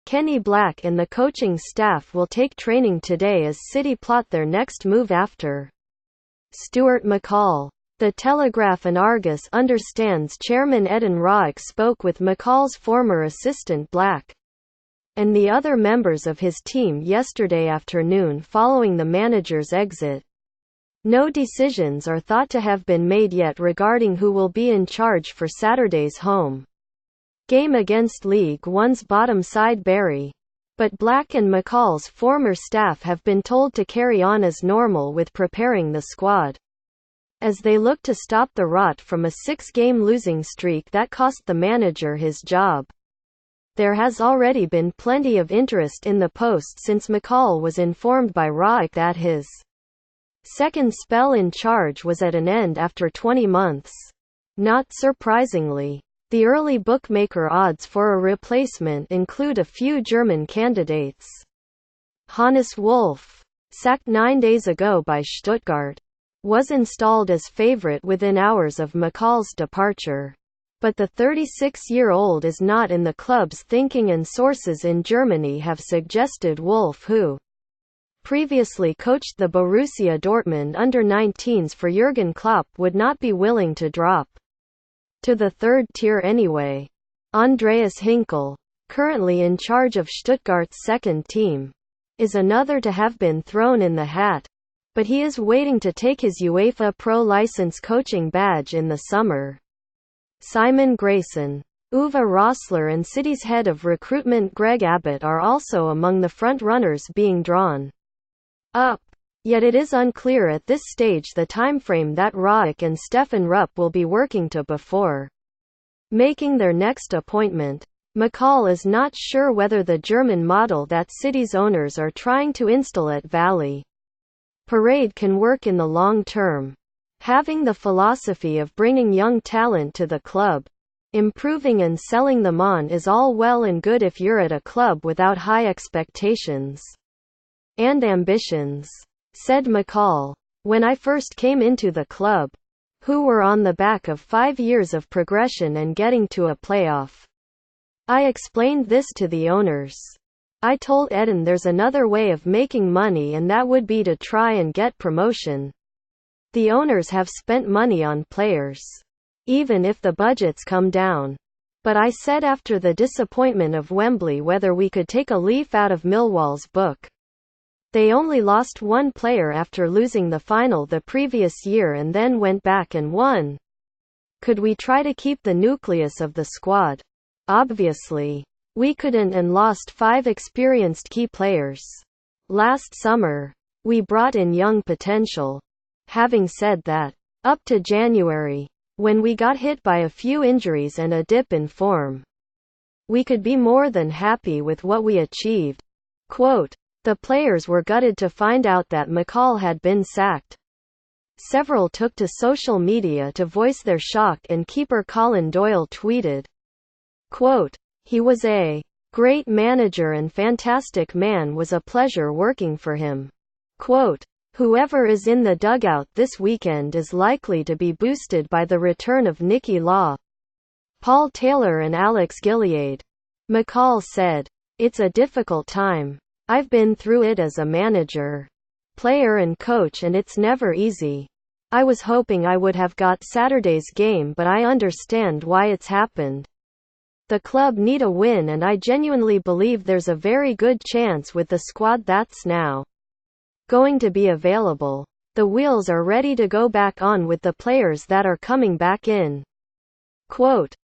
Kenny Black and the coaching staff will take training today as City plot their next move after Stuart McCall. The Telegraph and Argus understands Chairman Eden Roick spoke with McCall's former assistant Black and the other members of his team yesterday afternoon following the manager's exit. No decisions are thought to have been made yet regarding who will be in charge for Saturday's home game against League One's bottom side Barry. But Black and McCall's former staff have been told to carry on as normal with preparing the squad as they look to stop the rot from a 6-game losing streak that cost the manager his job. There has already been plenty of interest in the post since McCall was informed by Roick that his second spell in charge was at an end after 20 months. Not surprisingly, the early bookmaker odds for a replacement include a few German candidates. Hannes Wolf, sacked 9 days ago by Stuttgart, was installed as favorite within hours of McCall's departure. But the 36-year-old is not in the club's thinking, and sources in Germany have suggested Wolf, who previously coached the Borussia Dortmund under-19s for Jurgen Klopp, would not be willing to drop to the third tier anyway. Andreas Hinkel, currently in charge of Stuttgart's second team, is another to have been thrown in the hat, but he is waiting to take his UEFA Pro license coaching badge in the summer. Simon Grayson, Uwe Rosler and City's head of recruitment Greg Abbott are also among the front-runners being drawn up. Yet it is unclear at this stage the timeframe that Roick and Stefan Rupp will be working to before making their next appointment. McCall is not sure whether the German model that City's owners are trying to install at Valley Parade can work in the long term. Having the philosophy of bringing young talent to the club, improving and selling them on is all well and good if you're at a club without high expectations and ambitions, said McCall. When I first came into the club, who were on the back of 5 years of progression and getting to a playoff, I explained this to the owners. I told Eden there's another way of making money, and that would be to try and get promotion. The owners have spent money on players, even if the budgets come down. But I said after the disappointment of Wembley whether we could take a leaf out of Millwall's book. They only lost one player after losing the final the previous year and then went back and won. Could we try to keep the nucleus of the squad? Obviously, we couldn't, and lost 5 experienced key players. Last summer, we brought in young potential. Having said that, up to January, when we got hit by a few injuries and a dip in form, we could be more than happy with what we achieved. Quote, the players were gutted to find out that McCall had been sacked. Several took to social media to voice their shock, and keeper Colin Doyle tweeted, quote, he was a great manager and fantastic man, was a pleasure working for him. Quote, whoever is in the dugout this weekend is likely to be boosted by the return of Nicky Law, Paul Taylor and Alex Gilead. McCall said, it's a difficult time. I've been through it as a manager, player and coach, and it's never easy. I was hoping I would have got Saturday's game, but I understand why it's happened. The club need a win, and I genuinely believe there's a very good chance with the squad that's now going to be available. The wheels are ready to go back on with the players that are coming back in. Quote,